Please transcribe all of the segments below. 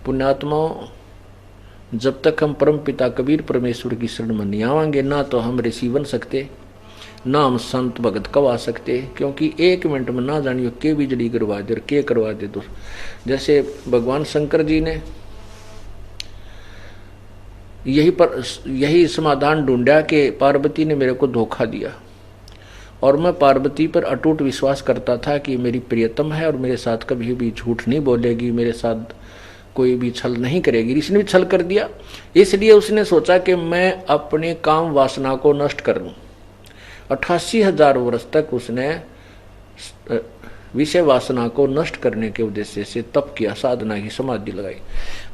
पुण्यात्माओं, जब तक हम परम पिता कबीर परमेश्वर की शरण में नहीं आवांगे, ना तो हम ऋषि बन सकते, ना हम संत भगत कवा सकते, क्योंकि 1 मिनट में ना जानियो के बिजली करवा दे और के करवा दे। तो जैसे भगवान शंकर जी ने यही समाधान ढूंढा कि पार्वती ने मेरे को धोखा दिया और मैं पार्वती पर अटूट विश्वास करता था कि मेरी प्रियतम है और मेरे साथ कभी भी झूठ नहीं बोलेगी, मेरे साथ कोई भी छल नहीं करेगी। इसने भी छल कर दिया, इसलिए उसने सोचा कि मैं अपने काम वासना को नष्ट कर दूं। 88,000 वर्ष तक उसने विषय वासना को नष्ट करने के उद्देश्य से तप किया, साधना की समाधि लगाई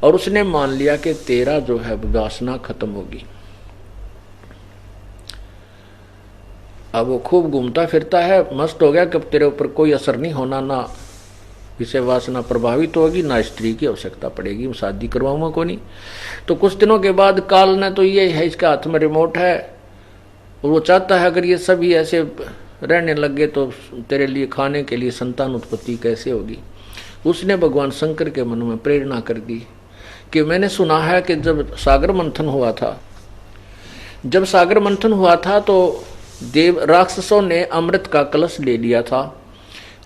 और उसने मान लिया कि तेरा जो है वासना खत्म होगी। अब वो खूब घूमता फिरता है, मस्त हो गया कि अब तेरे ऊपर कोई असर नहीं होना, ना विषय वासना प्रभावित होगी, ना स्त्री की आवश्यकता पड़ेगी, शादी करवाऊंगा को नहीं। तो कुछ दिनों के बाद काल ने तो ये है, इसके हाथ में रिमोट है, वो चाहता है अगर ये सभी ऐसे रहने लग गए तो तेरे लिए खाने के लिए संतान उत्पत्ति कैसे होगी। उसने भगवान शंकर के मन में प्रेरणा कर दी कि मैंने सुना है कि जब सागर मंथन हुआ था तो देव राक्षसों ने अमृत का कलश ले लिया था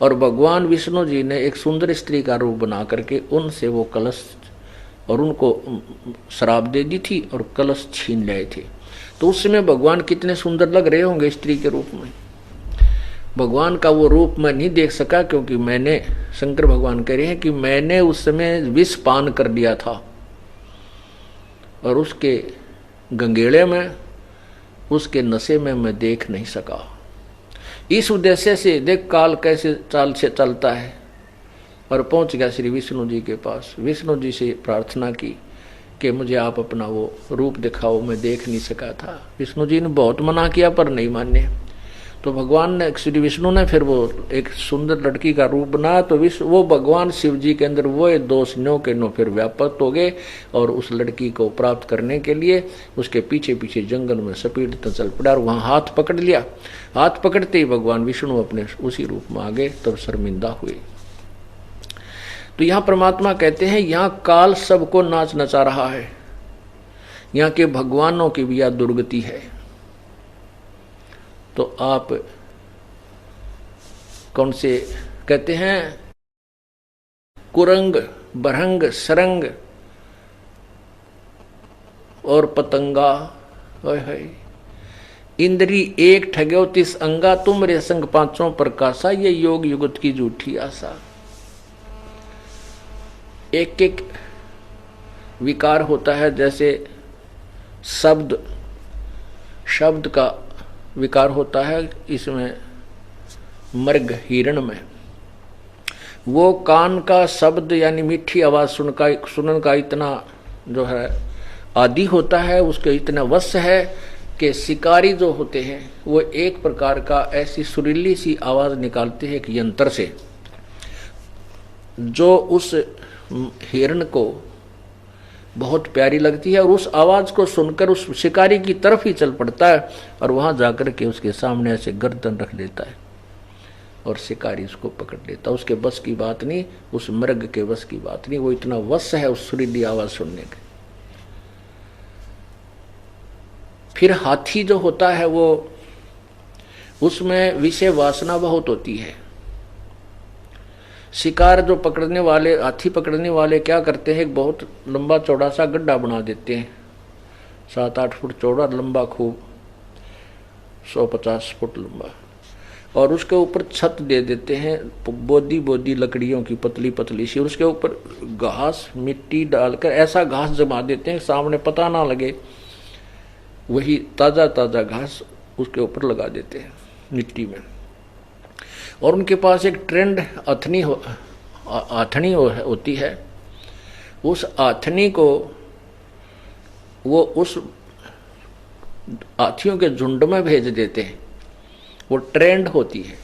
और भगवान विष्णु जी ने एक सुंदर स्त्री का रूप बना करके उनसे वो कलश और उनको शराब दे दी थी और कलश छीन लाए थे। तो उस समय भगवान कितने सुंदर लग रहे होंगे स्त्री के रूप में। भगवान का वो रूप मैं नहीं देख सका क्योंकि मैंने, शंकर भगवान कह रहे हैं कि मैंने उस समय विष पान कर लिया था और उसके गंगेड़े में, उसके नशे में मैं देख नहीं सका। इस उद्देश्य से देख काल कैसे चाल से चलता है और पहुंच गया श्री विष्णु जी के पास। विष्णु जी से प्रार्थना की कि मुझे आप अपना वो रूप दिखाओ, मैं देख नहीं सका था। विष्णु जी ने बहुत मना किया पर नहीं माने। तो भगवान ने, श्री विष्णु ने फिर वो एक सुंदर लड़की का रूप बनाया। तो वो भगवान शिव जी के अंदर वो दोष नो के नो फिर व्यापक हो गए और उस लड़की को प्राप्त करने के लिए उसके पीछे पीछे जंगल में सपीटता चल पड़ा और वहां हाथ पकड़ लिया। हाथ पकड़ते ही भगवान विष्णु अपने उसी रूप में आ गए, तब शर्मिंदा हुए। तो यहाँ परमात्मा कहते हैं यहाँ काल सबको नाच नचा रहा है, यहाँ के भगवानों की भी यह दुर्गति है। तो आप कौन से कहते हैं, कुरंग, बरहंग, सरंग और पतंगा, इंद्री एक ठग्यो 30 अंगा, तुम रे संग 5 प्रकाशा, ये योग युगत की झूठी आशा। एक एक विकार होता है, जैसे शब्द का विकार होता है इसमें, मृग हिरण में वो कान का शब्द यानी मीठी आवाज सुनने का इतना जो है आदि होता है, उसके इतना वश है कि शिकारी जो होते हैं वो एक प्रकार का ऐसी सुरीली सी आवाज निकालते हैं एक यंत्र से, जो उस हिरण को बहुत प्यारी लगती है और उस आवाज को सुनकर उस शिकारी की तरफ ही चल पड़ता है और वहां जाकर के उसके सामने ऐसे गर्दन रख देता है और शिकारी उसको पकड़ लेता। उसके बस की बात नहीं, उस मृग के बस की बात नहीं, वो इतना वश है उस सुरीली आवाज सुनने के। फिर हाथी जो होता है वो, उसमें विषय वासना बहुत होती है। शिकार जो पकड़ने वाले, हाथी पकड़ने वाले क्या करते हैं, एक बहुत लंबा चौड़ा सा गड्ढा बना देते हैं, 7-8 फुट चौड़ा, लंबा खूब 150 फुट लंबा, और उसके ऊपर छत दे देते हैं बोदी लकड़ियों की पतली पतली सी, और उसके ऊपर घास मिट्टी डालकर ऐसा घास जमा देते हैं सामने पता ना लगे, वही ताजा घास उसके ऊपर लगा देते हैं मिट्टी में। और उनके पास एक ट्रेंड आथनी होती है, उस आथनी को वो उस हाथियों के झुंड में भेज देते हैं। वो ट्रेंड होती है,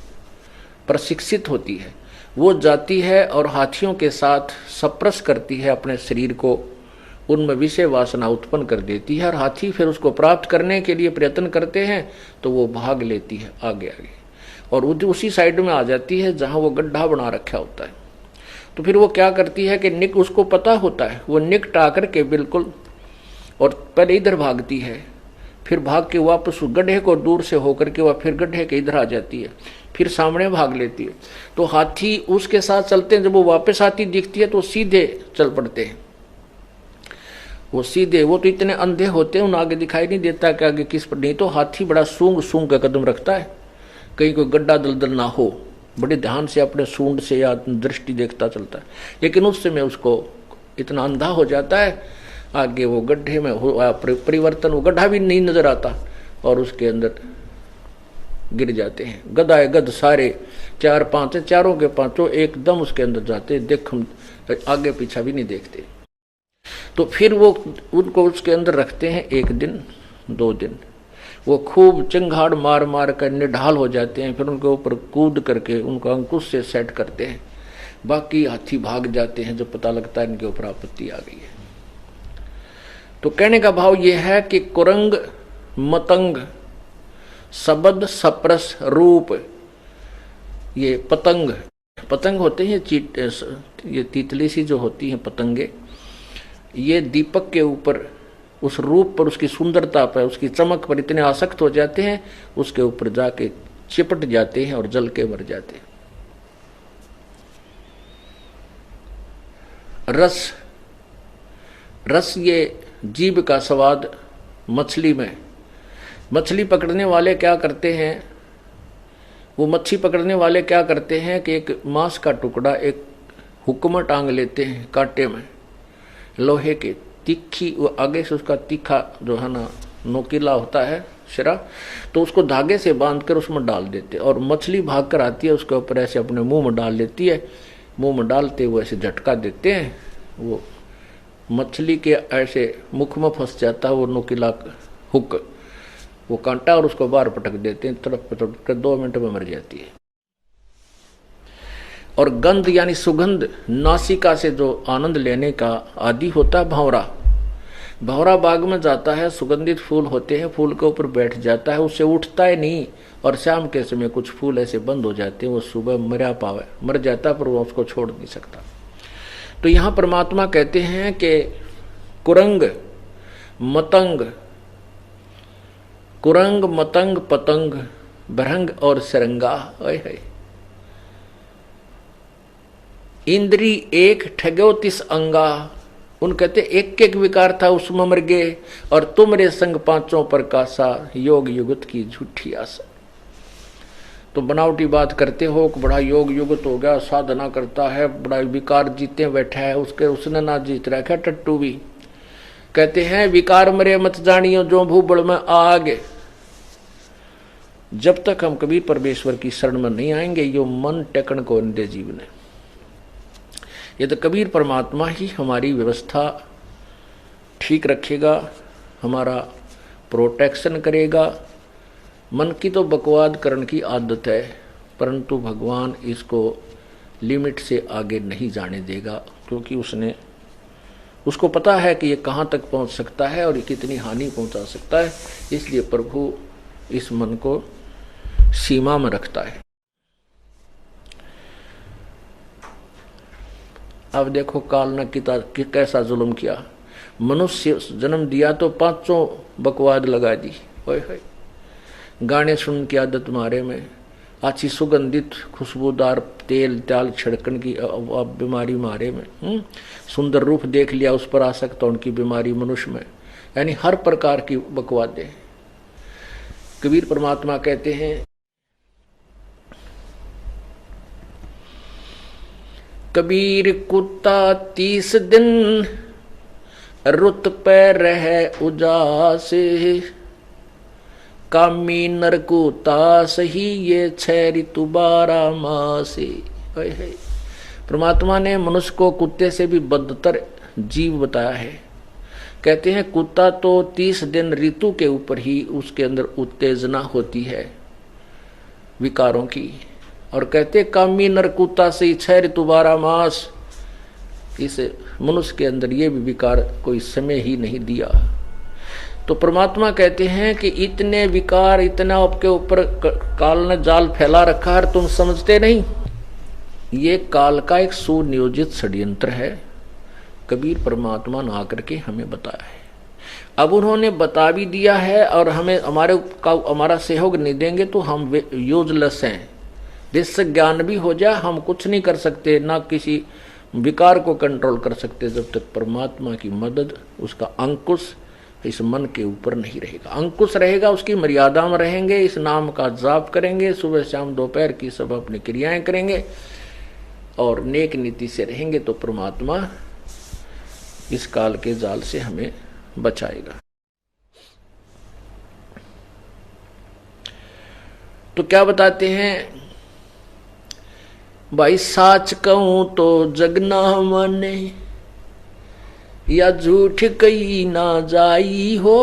प्रशिक्षित होती है, वो जाती है और हाथियों के साथ सप्रेस करती है अपने शरीर को, उनमें विषय वासना उत्पन्न कर देती है और हाथी फिर उसको प्राप्त करने के लिए प्रयत्न करते हैं तो वो भाग लेती है आगे और उसी साइड में आ जाती है जहां वो गड्ढा बना रखा होता है। तो फिर वो क्या करती है कि निक, उसको पता होता है, वो निकटा करके बिल्कुल, और पहले इधर भागती है, फिर भाग के वापस गड्ढे को दूर से होकर के वह फिर गड्ढे के इधर आ जाती है, फिर सामने भाग लेती है। तो हाथी उसके साथ चलते हैं, जब वो वापस आती दिखती है तो सीधे चल पड़ते हैं, वो सीधे, वो तो इतने अंधे होते हैं उन्हें आगे दिखाई नहीं देता कि आगे किस पर, नहीं तो हाथी बड़ा सूंघ सूंघ का कदम रखता है, कहीं कोई गड्ढा दलदल ना हो, बड़े ध्यान से अपने सूंड से या दृष्टि देखता चलता है। लेकिन उस समय उसको इतना अंधा हो जाता है, आगे वो गड्ढे में हुआ परिवर्तन, वो गड्ढा भी नहीं नजर आता और उसके अंदर गिर जाते हैं। गदाए गद सारे 4-5 है, चारों के पांचों एकदम उसके अंदर जाते, देख हम आगे पीछा भी नहीं देखते। तो फिर वो उनको उसके अंदर रखते हैं 1 दिन 2 दिन, वो खूब चिंगाड़ मार मार कर निढाल हो जाते हैं, फिर उनके ऊपर कूद करके उनको अंकुश से सेट करते हैं। बाकी हाथी भाग जाते हैं जब पता लगता है इनके ऊपर आपत्ति आ गई है। तो कहने का भाव ये है कि कुरंग मतंग शब्द सप्रस रूप, ये पतंग, पतंग होते हैं ये तितली सी जो होती हैं पतंगे, ये दीपक के ऊपर उस रूप पर, उसकी सुंदरता पर, उसकी चमक पर इतने आसक्त हो जाते हैं, उसके ऊपर जाके चिपट जाते हैं और जल के मर जाते हैं। रस, रस ये जीभ का स्वाद मछली में, मछली पकड़ने वाले क्या करते हैं, वो मच्छी पकड़ने वाले क्या करते हैं कि एक मांस का टुकड़ा एक हुक में टांग लेते हैं, कांटे में लोहे के, तीखी, वो आगे से उसका तीखा जो है ना नोकीला होता है शिरा, तो उसको धागे से बांधकर उसमें डाल देते, और मछली भाग कर आती है उसके ऊपर ऐसे अपने मुंह में डाल लेती है, मुंह में डालते वो ऐसे झटका देते हैं, वो मछली के ऐसे मुख में फंस जाता है वो नोकीला हुक, वो कांटा, और उसको बाहर पटक देते हैं, तड़प पटक कर 2 मिनट में मर जाती है। और गंध यानी सुगंध, नासिका से जो आनंद लेने का आदि होता है भंवरा, भंवरा बाग में जाता है, सुगंधित फूल होते हैं, फूल के ऊपर बैठ जाता है, उससे उठता है नहीं, और शाम के समय कुछ फूल ऐसे बंद हो जाते हैं, वो सुबह मर जाता है, पर वो उसको छोड़ नहीं सकता। तो यहाँ परमात्मा कहते हैं कि कुरंग मतंग, कुरंग मतंग पतंग भरंग और सरंगा, इंद्री एक ठगो 30 अंगा, उन कहते एक एक विकार था उसमें मर गए, और तुमरे संग 5 प्रकाशा, योग युगत की झूठी आशा। तो बनावटी बात करते हो कि बड़ा योग युगत हो गया, साधना करता है, बड़ा विकार जीते बैठा है, उसने ना जीत रखा टट्टू भी। कहते हैं विकार मरे मत जानियो जो भूबड़ में आग, जब तक हम कभी परमेश्वर की शरण में नहीं आएंगे यो मन टेकन को दे जीवन है। ये तो कबीर परमात्मा ही हमारी व्यवस्था ठीक रखेगा, हमारा प्रोटेक्शन करेगा। मन की तो बकवाद करने की आदत है, परंतु भगवान इसको लिमिट से आगे नहीं जाने देगा, क्योंकि उसको पता है कि ये कहाँ तक पहुँच सकता है और ये कितनी हानि पहुँचा सकता है। इसलिए प्रभु इस मन को सीमा में रखता है। अब देखो काल ने कैसा जुल्म किया, मनुष्य जन्म दिया तो 5 बकवाद लगा दी, ओए गाने सुन की आदत मारे में, अच्छी सुगंधित खुशबूदार तेल त्याल छिड़कन की बीमारी मारे में, सुंदर रूप देख लिया उस पर आसक्त उनकी बीमारी मनुष्य में, यानी हर प्रकार की बकवादें। कबीर परमात्मा कहते हैं कबीर कुत्ता 30 दिन रुत पे रहे उजास, कामी नरकुता सही ये 6 ऋतु 12 मास। परमात्मा ने मनुष्य को कुत्ते से भी बदतर जीव बताया है। कहते हैं कुत्ता तो 30 दिन ऋतु के ऊपर ही उसके अंदर उत्तेजना होती है विकारों की, और कहते कामी नरकुत्ता से 6 ऋतु 12 मास, इस मनुष्य के अंदर ये भी विकार कोई समय ही नहीं दिया। तो परमात्मा कहते हैं कि इतने विकार, इतना आपके ऊपर काल ने जाल फैला रखा है, तुम समझते नहीं। ये काल का एक सुनियोजित षड्यंत्र है, कबीर परमात्मा ने आकर के हमें बताया है। अब उन्होंने बता भी दिया है और हमें हमारा सहयोग नहीं देंगे तो हम यूजलेस हैं। जिससे ज्ञान भी हो जाए हम कुछ नहीं कर सकते, ना किसी विकार को कंट्रोल कर सकते जब तक परमात्मा की मदद, उसका अंकुश इस मन के ऊपर नहीं रहेगा। अंकुश रहेगा, उसकी मर्यादा में रहेंगे, इस नाम का जाप करेंगे, सुबह शाम दोपहर की सब अपनी क्रियाएं करेंगे और नेक नीति से रहेंगे तो परमात्मा इस काल के जाल से हमें बचाएगा। तो क्या बताते हैं भाई, साच कहूं तो जग ना माने, या झूठ कही ना जाई हो।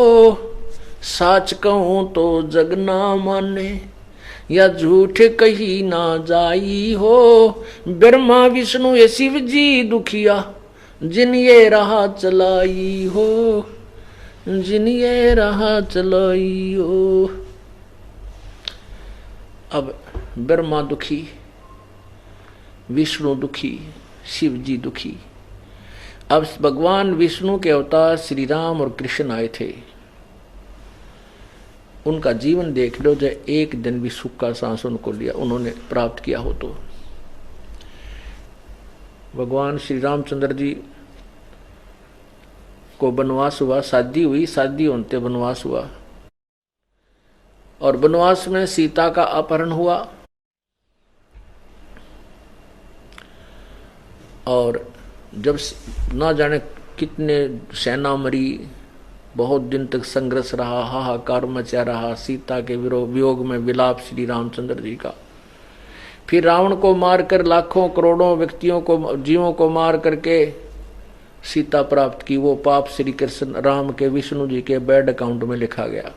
साच कहूं तो जग ना माने, या झूठ कही ना जाई हो। ब्रह्मा विष्णु ये शिव जी दुखिया, जिन ये राह चलाई हो, जिन ये राह चलाई हो। अब ब्रह्मा दुखी, विष्णु दुखी, शिव जी दुखी। अब भगवान विष्णु के अवतार श्री राम और कृष्ण आए थे, उनका जीवन देख लो, जो एक दिन भी सुख का सांस उनको लिया उन्होंने प्राप्त किया हो तो। भगवान श्री रामचंद्र जी को वनवास हुआ, शादी हुई, शादी होते वनवास हुआ और वनवास में सीता का अपहरण हुआ और जब ना जाने कितने सेना मरी, बहुत दिन तक संघर्ष रहा, हाहाकार मचा रहा, सीता के वियोग में विलाप श्री रामचंद्र जी का। फिर रावण को मारकर लाखों करोड़ों व्यक्तियों को, जीवों को मार करके सीता प्राप्त की। वो पाप श्री कृष्ण राम के, विष्णु जी के बैड अकाउंट में लिखा गया।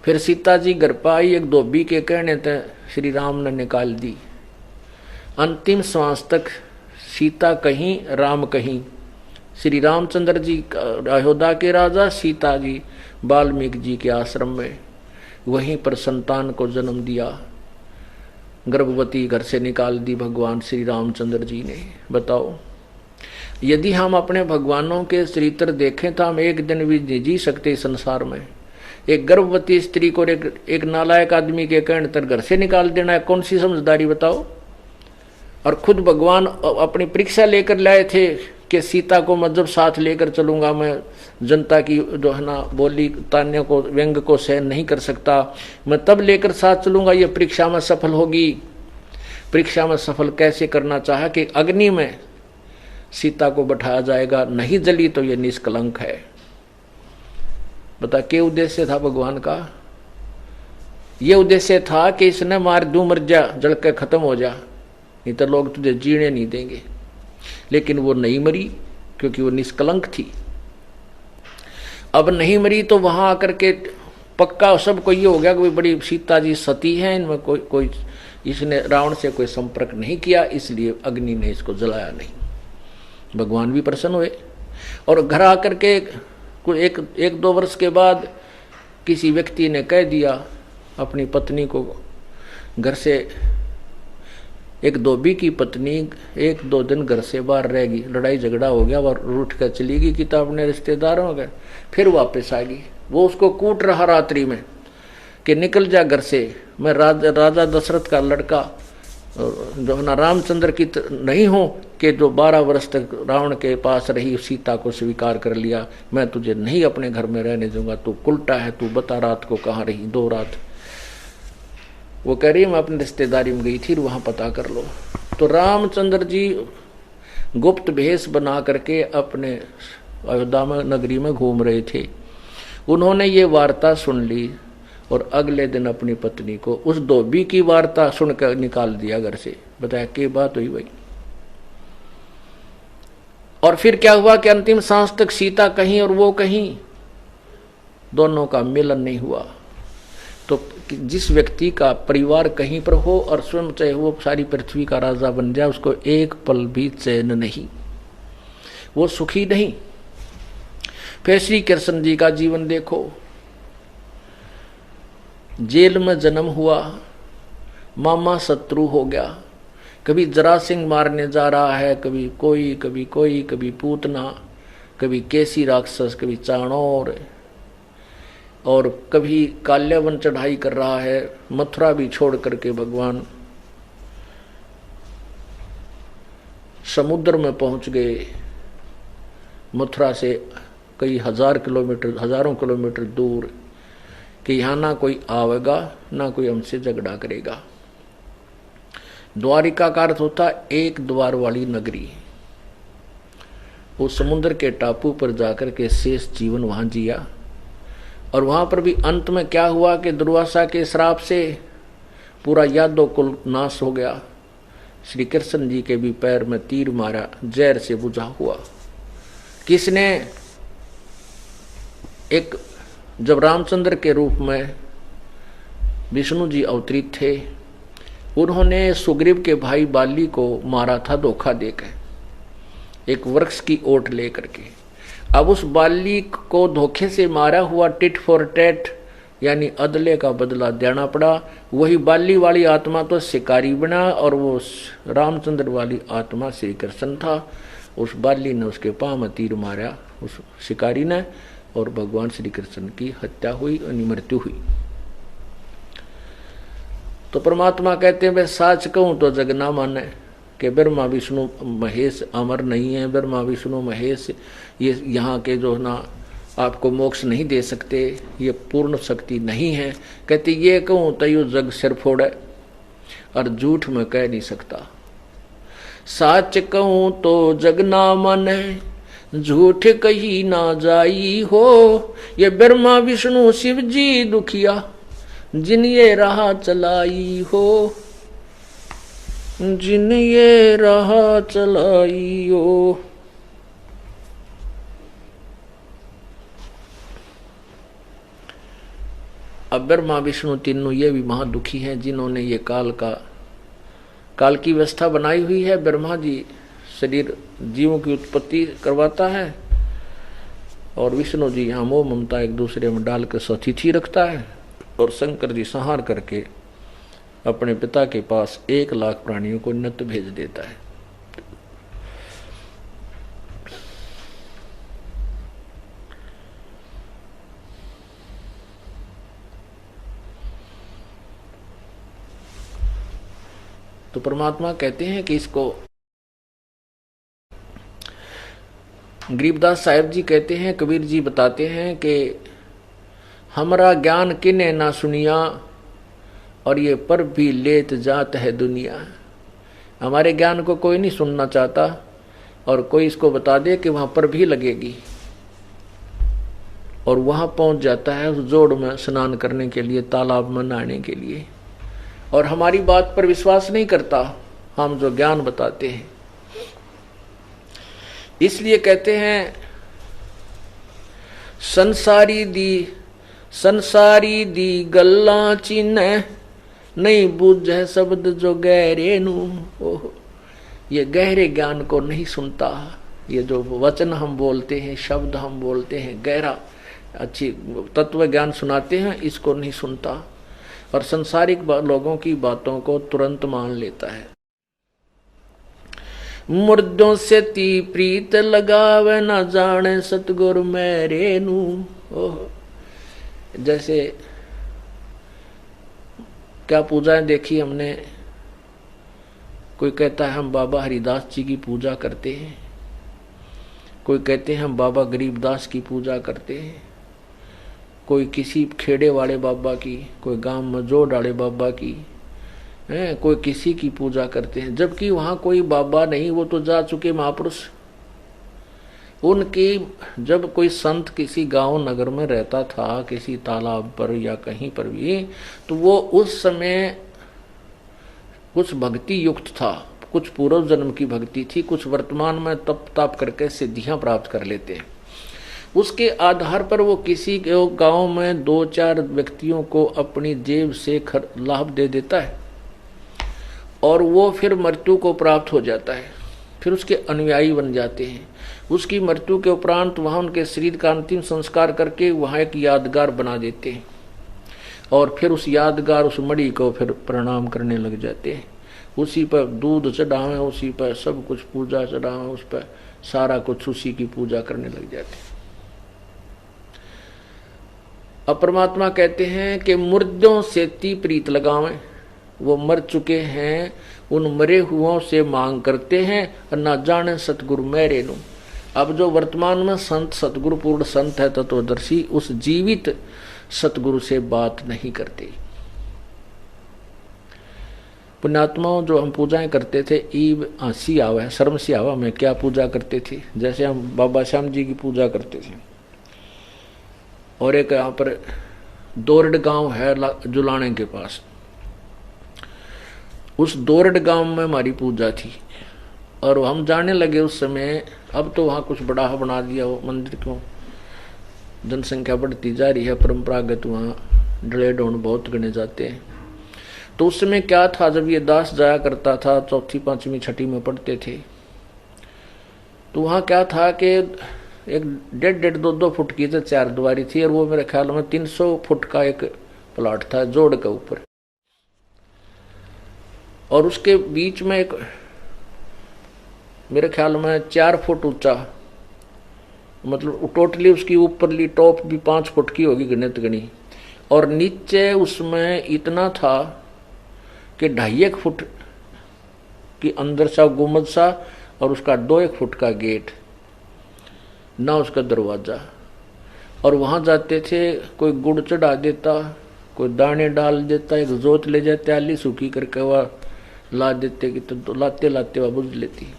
फिर सीता जी घर पर आई, एक धोबी के कहने तक श्री राम ने निकाल दी। अंतिम श्वास तक सीता कहीं, राम कहीं। श्री रामचंद्र जी अयोध्या के राजा, सीता जी वाल्मीकि जी के आश्रम में, वहीं पर संतान को जन्म दिया। गर्भवती घर से निकाल दी भगवान श्री रामचंद्र जी ने। बताओ, यदि हम अपने भगवानों के चरित्र देखें तो हम एक दिन भी नहीं जी सकते संसार में। एक गर्भवती स्त्री को एक नालायक आदमी के कहने तक घर से निकाल देना है, कौन सी समझदारी बताओ। और खुद भगवान अपनी परीक्षा लेकर लाए थे कि सीता को मैं जब साथ लेकर चलूंगा, मैं जनता की जो है ना बोली तान्य को, व्यंग को सहन नहीं कर सकता, मैं तब लेकर साथ चलूंगा, ये परीक्षा में सफल होगी। परीक्षा में सफल कैसे करना चाहा कि अग्नि में सीता को बैठाया जाएगा, नहीं जली तो ये निष्कलंक है। बता क्या उद्देश्य था भगवान का? ये उद्देश्य था कि इसने मार दूं, मर जा, जल के खत्म हो जा, नहीं तो लोग तुझे जीने नहीं देंगे। लेकिन वो नहीं मरी क्योंकि वो निष्कलंक थी। अब नहीं मरी तो वहां आकर के पक्का सबको ये हो गया कि बड़ी सीता जी सती है, इनमें कोई इसने रावण से कोई संपर्क नहीं किया, इसलिए अग्नि ने इसको जलाया नहीं। भगवान भी प्रसन्न हुए और घर आकर के एक दो वर्ष के बाद किसी व्यक्ति ने कह दिया अपनी पत्नी को, घर से एक धोबी की पत्नी एक दो दिन घर से बाहर रहेगी, लड़ाई झगड़ा हो गया, वह रूठ कर चली गई कि तो अपने रिश्तेदारों हो गए, फिर वापस आ गई। वो उसको कूट रहा रात्रि में कि निकल जा घर से, मैं राजा दशरथ का लड़का जो ना रामचंद्र की नहीं हूं कि जो 12 वर्ष तक रावण के पास रही, सीता को स्वीकार कर लिया, मैं तुझे नहीं अपने घर में रहने दूंगा, तू उल्टा है, तू बता रात को कहाँ रही, 2 रात। वो कह रही मैं अपनी रिश्तेदारी में गई थी, वहां पता कर लो। तो रामचंद्र जी गुप्त भेष बना करके अपने अयोध्या में नगरी में घूम रहे थे। उन्होंने ये वार्ता सुन ली और अगले दिन अपनी पत्नी को उस धोबी की वार्ता सुनकर निकाल दिया घर से। बताया क्या बात हुई भाई। और फिर क्या हुआ कि अंतिम सांस तक सीता कहीं और वो कहीं, दोनों का मिलन नहीं हुआ। तो जिस व्यक्ति का परिवार कहीं पर हो और स्वयं चाहे वो सारी पृथ्वी का राजा बन जाए, उसको एक पल भी चैन नहीं, वो सुखी नहीं। फिर श्री कृष्ण जी का जीवन देखो, जेल में जन्म हुआ, मामा शत्रु हो गया, कभी जरासिंह मारने जा रहा है, कभी कोई, कभी पूतना, कभी केसी राक्षस, कभी चाणोर, और कभी काल्यावन चढ़ाई कर रहा है। मथुरा भी छोड़ करके भगवान समुद्र में पहुंच गए। मथुरा से कई हजारों किलोमीटर दूर, कि यहाँ ना कोई आवेगा ना कोई हमसे झगड़ा करेगा। द्वारिका का अर्थ होता एक द्वार वाली नगरी। उस समुद्र के टापू पर जाकर के शेष जीवन वहां जिया, और वहां पर भी अंत में क्या हुआ कि दुर्वासा के श्राप से पूरा यादव कुल नाश हो गया। श्री कृष्ण जी के भी पैर में तीर मारा, जहर से बुझा हुआ। किसने? एक जब रामचंद्र के रूप में विष्णु जी अवतरित थे, उन्होंने सुग्रीव के भाई बाली को मारा था धोखा देकर, एक वृक्ष की ओट लेकर के। अब उस बाली को धोखे से मारा हुआ टिट फॉर टैट, यानी अदले का बदला देना पड़ा। वही बाली वाली आत्मा तो शिकारी बना, और वो रामचंद्र वाली आत्मा श्री कृष्ण था। उस बाली ने उसके पांव में तीर मारा, उस शिकारी ने, और भगवान श्री कृष्ण की हत्या हुई, मृत्यु हुई। तो परमात्मा कहते हैं, मैं साच कहूं तो जग ना माने, कि ब्रह्मा विष्णु महेश अमर नहीं है। ब्रह्मा विष्णु महेश ये यहाँ के जो ना आपको मोक्ष नहीं दे सकते, ये पूर्ण शक्ति नहीं है। कहते ये कहूं तो यू जग सिर फोड़े, और झूठ में कह नहीं सकता। साच कहूं तो जग ना माने, झूठ कही ना जाई हो। ये ब्रह्मा विष्णु शिव जी दुखिया, जिन ये राह चलाई हो, जिन ये राह चलाई हो। अब ब्रह्मा विष्णु तीनों ये भी महादुखी हैं, जिन्होंने ये काल की व्यवस्था बनाई हुई है। ब्रह्मा जी शरीर जीवों की उत्पत्ति करवाता है, और विष्णु जी यहाँ मोह ममता एक दूसरे में डालकर सतिथि रखता है, और शंकर जी संहार करके अपने पिता के पास 1 लाख प्राणियों को नित्य भेज देता है। तो परमात्मा कहते हैं कि इसको गरीबदास साहिब जी कहते हैं, कबीर जी बताते हैं कि हमरा ज्ञान किने ना सुनिया, और ये पर भी लेत जात है दुनिया। हमारे ज्ञान को कोई नहीं सुनना चाहता, और कोई इसको बता दे कि वहां पर भी लगेगी, और वहां पहुंच जाता है उस जोड़ में स्नान करने के लिए, तालाब में नहाने के लिए, और हमारी बात पर विश्वास नहीं करता हम जो ज्ञान बताते हैं। इसलिए कहते हैं, संसारी दी गल्ला चिन्ह, नहीं बूझे शब्द जो गहरे नू। ये गहरे ज्ञान को नहीं सुनता। ये जो वचन हम बोलते हैं, शब्द हम बोलते हैं, गहरा अच्छी तत्व ज्ञान सुनाते हैं, इसको नहीं सुनता, और संसारिक लोगों की बातों को तुरंत मान लेता है। मुर्दों से ती प्रीत लगावे, न जाने सतगुरु मेरे नू। जैसे क्या पूजाएं देखी हमने, कोई कहता है हम बाबा हरिदास जी की पूजा करते हैं, कोई कहते हैं हम बाबा गरीबदास की पूजा करते हैं, कोई किसी खेड़े वाले बाबा की, कोई गांव में जोड़ वाले बाबा की, कोई किसी की पूजा करते हैं, जबकि वहां कोई बाबा नहीं, वो तो जा चुके महापुरुष। उनकी जब कोई संत किसी गांव नगर में रहता था, किसी तालाब पर या कहीं पर भी, तो वो उस समय कुछ भक्ति युक्त था, कुछ पूर्व जन्म की भक्ति थी, कुछ वर्तमान में तप ताप करके सिद्धियां प्राप्त कर लेते हैं। उसके आधार पर वो किसी गांव में 2-4 व्यक्तियों को अपनी जेब से लाभ दे देता है, और वो फिर मृत्यु को प्राप्त हो जाता है, फिर उसके अनुयायी बन जाते हैं। उसकी मृत्यु के उपरांत वहाँ उनके शरीर का अंतिम संस्कार करके वहाँ एक यादगार बना देते हैं, और फिर उस यादगार, उस मणि को फिर प्रणाम करने लग जाते हैं। उसी पर दूध चढ़ावे, उसी पर सब कुछ पूजा चढ़ावे, उस पर सारा कुछ उसी की पूजा करने लग जाते। अब परमात्मा कहते हैं कि मुर्दों से ती प्रीत लगावें, वो मर चुके हैं, उन मरे हुओं से मांग करते हैं, और ना जाने सतगुरु मेरे नु। अब जो वर्तमान में संत सतगुरु पूर्ण संत है तत्वदर्शी, उस जीवित सतगुरु से बात नहीं करते। पुण्यात्माओं जो हम पूजाएं करते थे, ईब हंसी आवा, शर्म सी आवा, में क्या पूजा करते थे। जैसे हम बाबा श्याम जी की पूजा करते थे, और एक यहाँ पर दोरड गांव है जुलाने के पास, उस दोरड गांव में हमारी पूजा थी, और हम जाने लगे उस समय। अब तो वहाँ कुछ बड़ा बना दिया वो मंदिर, क्यों जनसंख्या बढ़ती जा रही है, परंपरागत वहाँ डले ढोंड बहुत गणे जाते हैं। तो उस समय क्या था, जब ये दास जाया करता था, चौथी पांचवी छठी में पढ़ते थे, तो वहाँ क्या था कि एक 1.5 2 फुट की तो 4 दीवारी थी, और वो मेरे ख्याल में 300 फुट का एक प्लॉट था जोड़ के ऊपर, और उसके बीच में एक मेरे ख्याल में 4 फुट ऊंचा, मतलब टोटली उसकी ऊपरली टॉप भी 5 फुट की होगी गणित गणी, और नीचे उसमें इतना था कि 2.5 फुट की अंदर सा गुम्बद सा, और उसका 2-1 फुट का गेट, ना उसका दरवाजा। और वहां जाते थे, कोई गुड़ चढ़ा देता, कोई दाने डाल देता, एक जोत ले जाते आली सूखी करके वह ला देते कि तो लाते लाते वह बुझ लेती।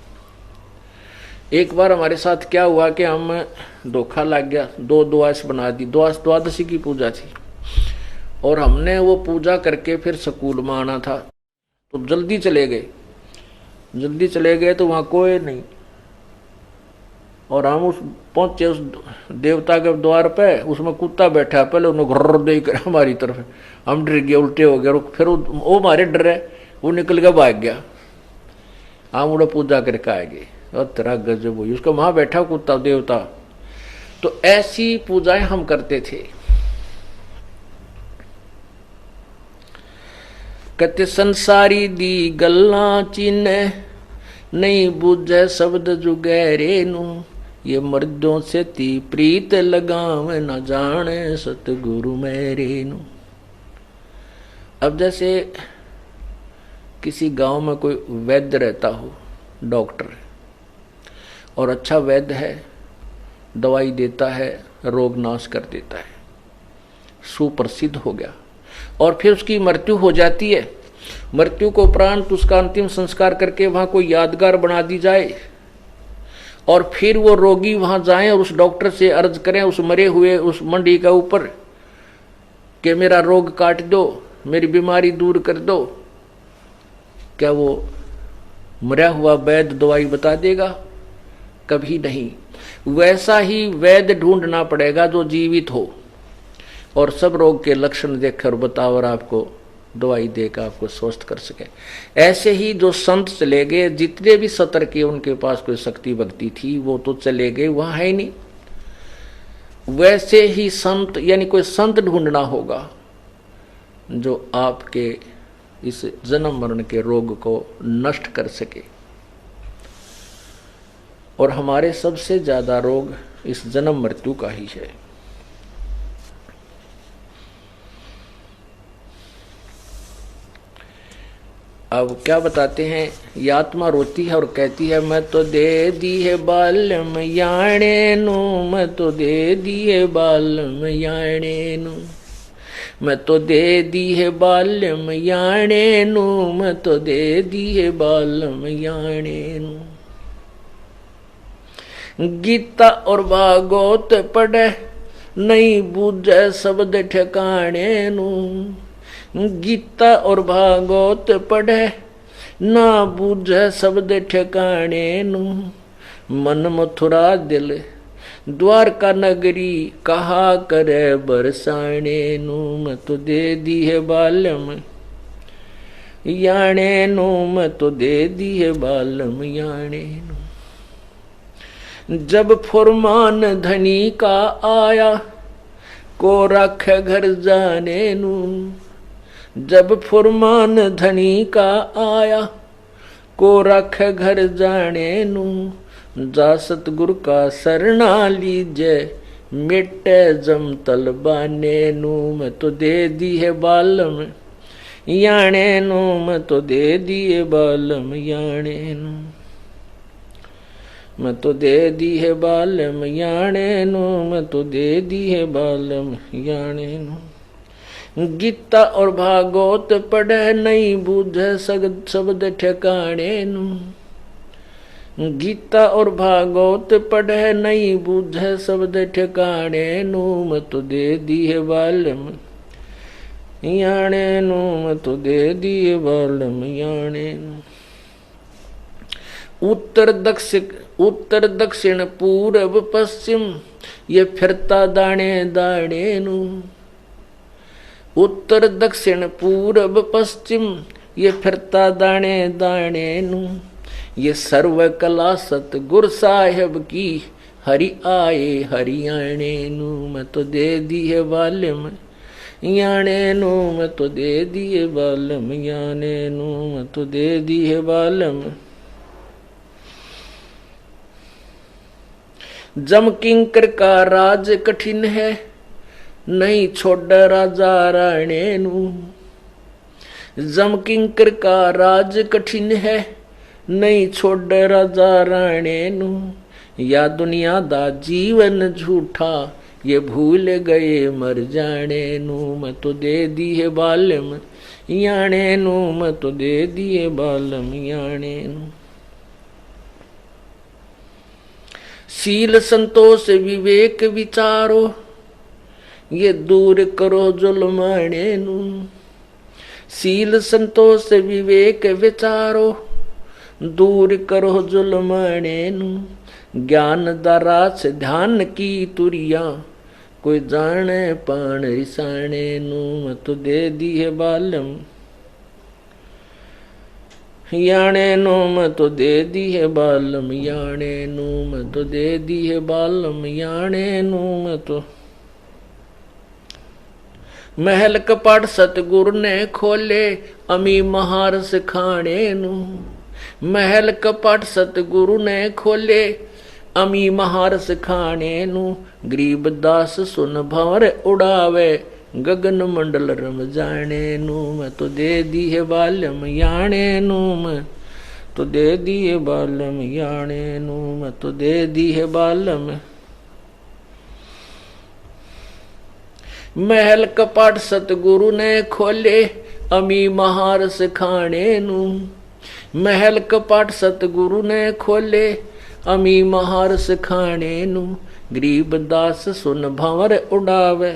एक बार हमारे साथ क्या हुआ कि हम धोखा लग गया, 2 द्वादश बना दी, द्वादशी की पूजा थी, और हमने वो पूजा करके फिर स्कूल में आना था, तो जल्दी चले गए तो वहां कोई नहीं, और हम पहुंचे उस देवता के द्वार पे, उसमें कुत्ता बैठा, पहले उन्हें घर्र देकर हमारी तरफ, हम डर गए, उल्टे हो गए, फिर वो हमारे डर है, वो निकल के भाग गया, हम उड़ा पूजा करके आएंगे, और तेरा गजब हुई, उसका वहां बैठा कुत्ता देवता। तो ऐसी पूजाएं हम करते थे। कहते संसारी दी गल्ला चिन्ह, नहीं बूझे शब्द जुगैरे नू, ये मर्दों से ती प्रीत लगावे, न जाने सतगुरु मेरे नू। अब जैसे किसी गांव में कोई वैद्य रहता हो, डॉक्टर, और अच्छा वैद्य है, दवाई देता है, रोग नाश कर देता है, सुप्रसिद्ध हो गया, और फिर उसकी मृत्यु हो जाती है। मृत्यु को उपरांत उसका अंतिम संस्कार करके वहां कोई यादगार बना दी जाए, और फिर वो रोगी वहां जाएं और उस डॉक्टर से अर्ज करें, उस मरे हुए उस मंडी का ऊपर, कि मेरा रोग काट दो, मेरी बीमारी दूर कर दो। क्या वो मरा हुआ वैद्य दवाई बता देगा? कभी नहीं। वैसा ही वैद्य ढूंढना पड़ेगा जो जीवित हो और सब रोग के लक्षण देखकर बताओ और आपको दवाई देकर आपको स्वस्थ कर सके। ऐसे ही जो संत चले गए, जितने भी सतर के उनके पास कोई शक्ति भक्ति थी वो तो चले गए, वहां है ही नहीं। वैसे ही संत यानी कोई संत ढूंढना होगा जो आपके इस जन्म मरण के रोग को नष्ट कर सके। और हमारे सबसे ज्यादा रोग इस जन्म मृत्यु का ही है। अब क्या बताते हैं, ये आत्मा रोती है और कहती है मैं तो दे दी है बालम याणे नु, मैं तो दे दी है बालम याणे नु, मैं तो दे दी है बालम याणे नु, मैं तो दे दी है बालम याणे नु। गीता और भागवत पढ़े नहीं बूझे शब्द ठिकाने नु, गीता और भागवत पढ़े ना बूझे शब्द ठिकाने नु, मन मथुरा दिल द्वारका नगरी कहा करे बरसाने नु, मैं तो दे दी है बालम याणे नु, मैं तो दे दी है बालम याणे नु। जब फुरमान धनी का आया को रख घर जाने नु, जब फुरमान धनी का आया को रख घर जाने नू, जा सतगुरु का शरणा लीजे, मिटे जम तलबाने नू। मैं तो दे दी है बालम याने नू, मैं तो दे दिए बालम याने नू, मैं तो दे दी है बालम याने नू, मैं तो दे दी है बालम याने नू। गीता और भागवत पढ़े नहीं बूझे शब्द ठिकाने नू, गीता और भागवत पढ़े नहीं बूझे शब्द ठिकाने नू, मैं तो दे दी है बालम याने नू, मैं तो दे दी है बालम याने नू। उत्तर दक्षिण पूर्व पश्चिम ये फिरता दाने दाने नू, उत्तर दक्षिण पूर्व पश्चिम ये फिरता दाने दाने नू। ये सर्व कला सतगुरु साहेब की हरि आए हरियाणे नू, मैं तो दे दी है बालम याने नू, मैं तो दे दी है बालम याने नू, मैं तो दे दी है बालम। जम किंकर का राज कठिन है, नहीं छोड़ राजा राणे नू, जम किंकर का राज कठिन है, नहीं छोड़ राजा राणे नू। या दुनिया दा जीवन झूठा, ये भूल गए मर जाने नू, मैं तो दे दी है बालम याणे नू, मैं तो दे दी है बालम याणे नू। शील संतोष विवेक विचारो, ये दूर करो जुल्माने नू, शील संतोष विवेक विचारो, दूर करो जुल्माने नू। ज्ञान दरा से ध्यान की तुरिया, कोई जाने पान रिसाने नू, मैं तो दे दी है बालम याणे नू, मैं तो दे दी है बालम याणे नू, मैं तो दे दी है बालम याणे नू। मैं तो महल कपाट सतगुरु ने खोले, अमी महार सिखाने नू, महल कपाट सतगुरु ने खोले, अमी महार सिखाने नू। गरीब दास सुन भंवर उड़ावे, गगन मंडल रम जाने नू, मैं तो दे दी है बालम याणे नू, मैं तो दे दी है बालम याणे नू, मैं तो दे दी है बालम। महल कपाट सतगुरु ने खोले, अमी महार सिखाने नू, महल कपाट सतगुरु ने खोले, अमी महार सिखाने नू। गरीब दास सुन भंवर उड़ावे,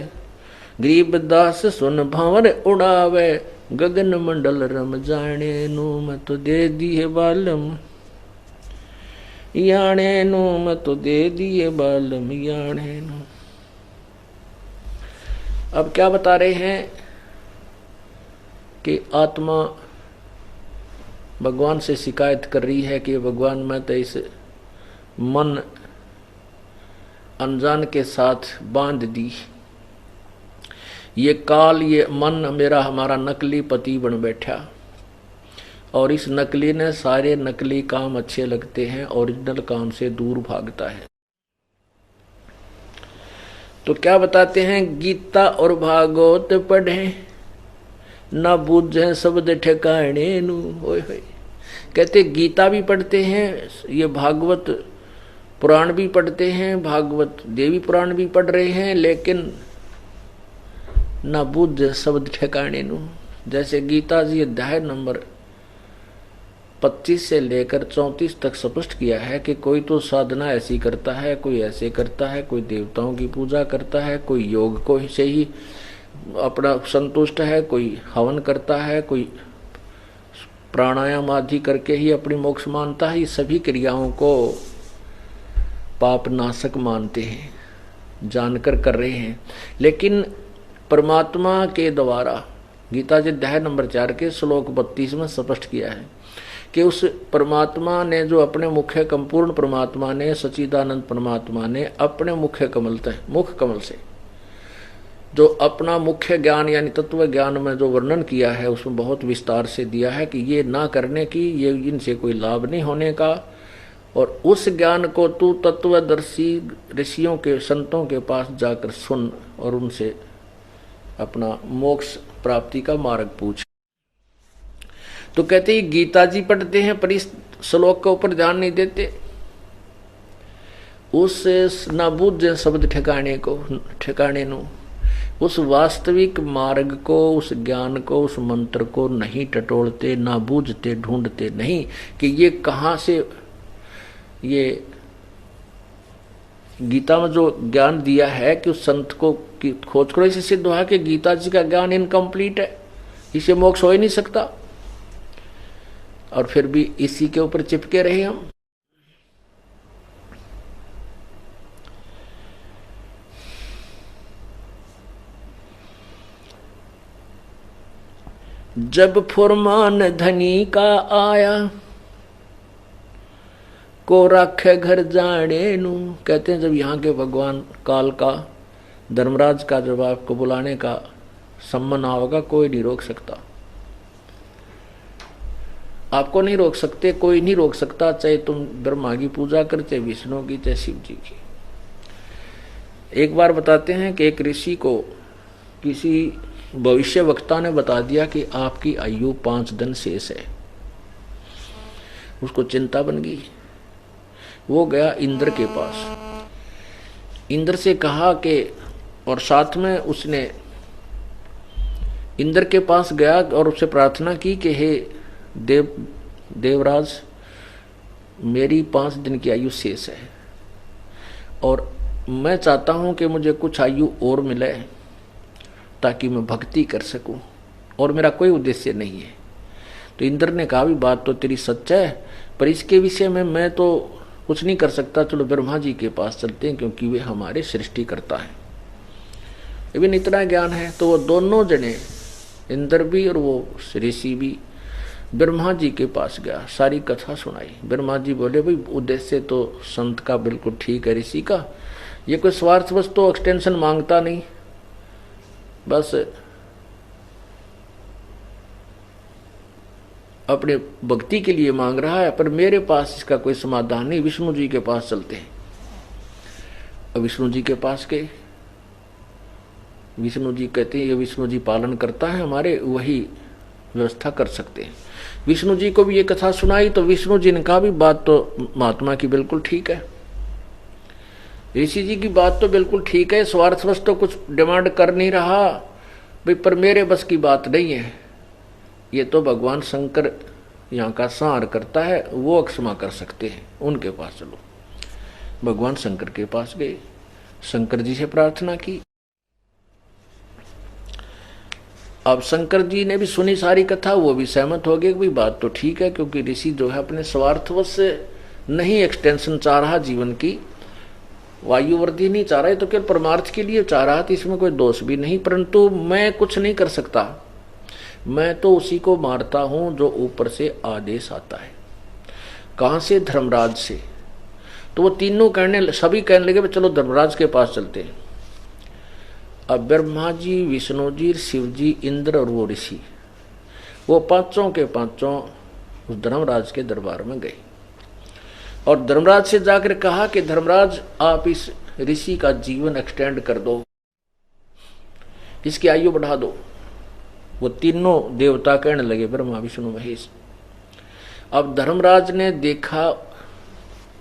गरीब दास सुन भंवर उड़ावे, गगन मंडल रम जाने नू, मैं तो दे दी है बालम याणे नू, मैं तो दे दी है बालम याणे नू। अब क्या बता रहे हैं कि आत्मा भगवान से शिकायत कर रही है कि भगवान मैं तो इस मन अनजान के साथ बांध दी, ये काल ये मन मेरा हमारा नकली पति बन बैठा, और इस नकली ने सारे नकली काम अच्छे लगते हैं, ओरिजिनल काम से दूर भागता है। तो क्या बताते हैं, गीता और भागवत पढ़े ना बूझे शब्द ठिकाने नू। होय होय, कहते गीता भी पढ़ते हैं, ये भागवत पुराण भी पढ़ते हैं, भागवत देवी पुराण भी पढ़ रहे हैं, लेकिन ना बुद्ध शब्द ठिकाने नू। जैसे गीता जी अध्याय नंबर 25 से लेकर 34 तक स्पष्ट किया है कि कोई तो साधना ऐसी करता है, कोई ऐसे करता है, कोई देवताओं की पूजा करता है, कोई योग को से ही अपना संतुष्ट है, कोई हवन करता है, कोई प्राणायाम आदि करके ही अपनी मोक्ष मानता है। ये सभी क्रियाओं को पाप नाशक मानते हैं, जानकर कर रहे हैं। लेकिन परमात्मा के द्वारा गीता जी अध्याय नंबर 4 के श्लोक 32 में स्पष्ट किया है कि उस परमात्मा ने जो अपने मुख्य पूर्ण परमात्मा ने, सच्चिदानंद परमात्मा ने अपने मुख कमल से जो अपना मुख्य ज्ञान यानी तत्व ज्ञान में जो वर्णन किया है उसमें बहुत विस्तार से दिया है कि ये ना करने की, ये इनसे कोई लाभ नहीं होने का। और उस ज्ञान को तू तत्वदर्शी ऋषियों के संतों के पास जाकर सुन और उनसे अपना मोक्ष प्राप्ति का मार्ग पूछ। तो कहते हैं गीता जी पढ़ते हैं पर इस श्लोक के ऊपर ध्यान नहीं देते। उस ना बूझ शब्द ठिकाने नो, उस वास्तविक मार्ग को, उस ज्ञान को, उस मंत्र को नहीं टटोलते, ना बूझते, ढूंढते नहीं कि ये कहाँ से, ये गीता में जो ज्ञान दिया है कि उस संत को की खोज करो। इसे सिद्ध हुआ कि गीता जी का ज्ञान इनकम्प्लीट है, इसे मोक्ष हो ही नहीं सकता। और फिर भी इसी के ऊपर चिपके रहे हम। जब फुरमान धनी का आया, को रखे घर जाने नू। कहते हैं जब यहाँ के भगवान काल का, धर्मराज का जब आपको बुलाने का सम्मान होगा, कोई नहीं रोक सकता। आपको नहीं रोक सकते, कोई नहीं रोक सकता, चाहे तुम ब्रह्मा की पूजा कर, चाहे विष्णु की, चाहे शिव जी की। एक बार बताते हैं कि एक ऋषि को किसी भविष्य वक्ता ने बता दिया कि आपकी आयु 5 दिन शेष है। उसको चिंता बन गई। वो गया इंद्र के पास, इंद्र से कहा कि, और साथ में उसने इंद्र के पास गया और उससे प्रार्थना की कि हे देवराज, मेरी 5 दिन की आयु शेष है और मैं चाहता हूं कि मुझे कुछ आयु और मिले ताकि मैं भक्ति कर सकूं, और मेरा कोई उद्देश्य नहीं है। तो इंद्र ने कहा भी बात तो तेरी सच है, पर इसके विषय में मैं तो कुछ नहीं कर सकता, चलो ब्रह्मा जी के पास चलते हैं क्योंकि वे हमारे सृष्टिकर्ता हैं, इवन इतना ज्ञान है। तो वो दोनों जने, इंद्र भी और वो ऋषि भी, ब्रह्मा जी के पास गया, सारी कथा सुनाई। ब्रह्मा जी बोले भाई उद्देश्य तो संत का बिल्कुल ठीक है, ऋषि का, ये कोई स्वार्थवश तो एक्सटेंशन मांगता नहीं, बस अपने भक्ति के लिए मांग रहा है, पर मेरे पास इसका कोई समाधान नहीं, विष्णु जी के पास चलते हैं। अब विष्णु जी के पास गए। विष्णु जी कहते हैं ये विष्णु जी पालन करता है हमारे, वही व्यवस्था कर सकते हैं। विष्णु जी को भी ये कथा सुनाई तो विष्णु जी ने कहा भी बात तो महात्मा की बिल्कुल ठीक है, ऋषि जी की बात तो बिल्कुल ठीक है, स्वार्थवश तो कुछ डिमांड कर नहीं रहा भाई, पर मेरे बस की बात नहीं है, ये तो भगवान शंकर यहाँ का संहार करता है, वो क्षमा कर सकते हैं, उनके पास चलो। भगवान शंकर के पास गए, शंकर जी से प्रार्थना की। अब शंकर जी ने भी सुनी सारी कथा, वो भी सहमत हो गए कि बात तो ठीक है, क्योंकि ऋषि जो है अपने स्वार्थवश से नहीं एक्सटेंशन चाह रहा, जीवन की वायु वृद्धि नहीं चाह रहा है, तो केवल परमार्थ के लिए चाह रहा था, इसमें कोई दोष भी नहीं। परंतु मैं कुछ नहीं कर सकता, मैं तो उसी को मारता हूं जो ऊपर से आदेश आता है। कहां से? धर्मराज से। तो वो तीनों सभी कहने लगे चलो धर्मराज के पास चलते हैं। अब ब्रह्मा जी, विष्णु जी, शिव जी, इंद्र और वो ऋषि, वो पांचों के पांचों उस धर्मराज के दरबार में गए और धर्मराज से जाकर कहा कि धर्मराज आप इस ऋषि का जीवन एक्सटेंड कर दो, इसकी आयु बढ़ा दो। वो तीनों देवता कहने लगे, ब्रह्मा विष्णु महेश। अब धर्मराज ने देखा,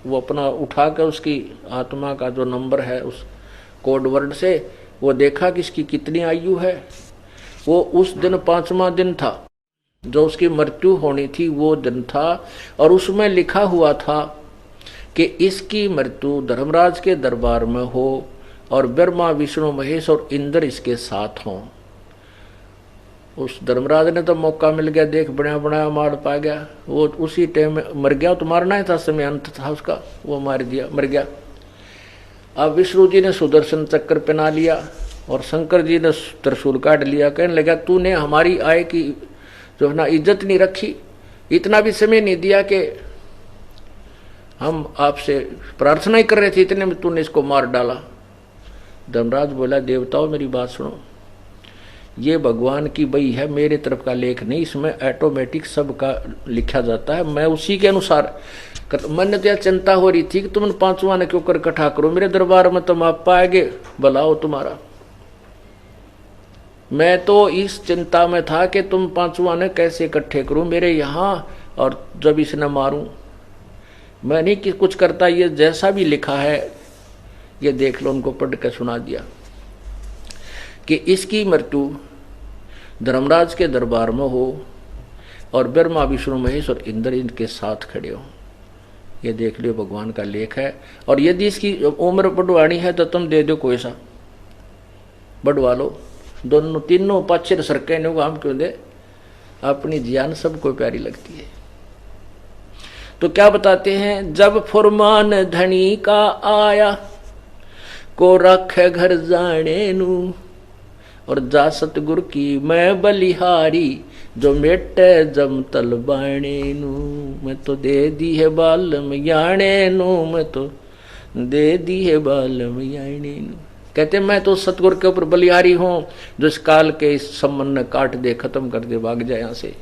वो अपना उठाकर उसकी आत्मा का जो नंबर है उस कोड वर्ड से वो देखा कि इसकी कितनी आयु है। वो उस दिन 5वां दिन था, जो उसकी मृत्यु होनी थी वो दिन था, और उसमें लिखा हुआ था कि इसकी मृत्यु धर्मराज के दरबार में हो और ब्रह्मा विष्णु महेश और इंद्र इसके साथ हों। उस धर्मराज ने तो मौका मिल गया, देख बनाया बनाया मार पा गया, वो उसी टाइम में मर गया। तो मारना ही था, समय अंत था उसका, वो मार दिया, मर गया। अब विष्णु जी ने सुदर्शन चक्र पहना लिया और शंकर जी ने त्रिशूल काट लिया। कहने लगा तूने हमारी आय की जो है ना इज्जत नहीं रखी, इतना भी समय नहीं दिया कि हम आपसे प्रार्थना ही कर रहे थे, इतने में तूने इसको मार डाला। धर्मराज बोला, देवताओं मेरी बात सुनो, ये भगवान की बई है, मेरे तरफ का लेख नहीं, इसमें ऑटोमेटिक सबका लिखा जाता है, मैं उसी के अनुसार मन तो चिंता हो रही थी कि तुम पांचवा ने क्यों कर इकट्ठा करो, मेरे दरबार में तुम आप पाएंगे भलाओ तुम्हारा। मैं तो इस चिंता में था कि तुम पांचवा ने कैसे इकट्ठे करूं मेरे यहाँ, और जब इसने मारूं मैं नहीं कि कुछ करता, ये जैसा भी लिखा है ये देख लो। उनको पढ़ के सुना दिया कि इसकी मृत्यु धर्मराज के दरबार में हो और ब्रह्मा विष्णु महेश और इंद्र इनके साथ खड़े हो, ये देख लियो भगवान का लेख है। और यदि इसकी उम्र बढ़वानी है तो तुम दे दो, कोई सा बढ़वा लो, दोनों तीनों पाछे सरके ने हम क्यों दे, अपनी जान सबको प्यारी लगती है। तो क्या बताते हैं, जब फुरमान धनी का आया को रखे घर जाने नू, और जा सतगुर की मैं बलिहारी जो मेटे जम तल बाणे नू, मैं तो दे दी है बालम याणे नू, मैं तो दे दी है बालम याणे नू। कहते मैं तो सतगुर के ऊपर बलिहारी हूं, जो इस काल के इस संबंध काट दे, खत्म कर दे, भाग जाए यहां से।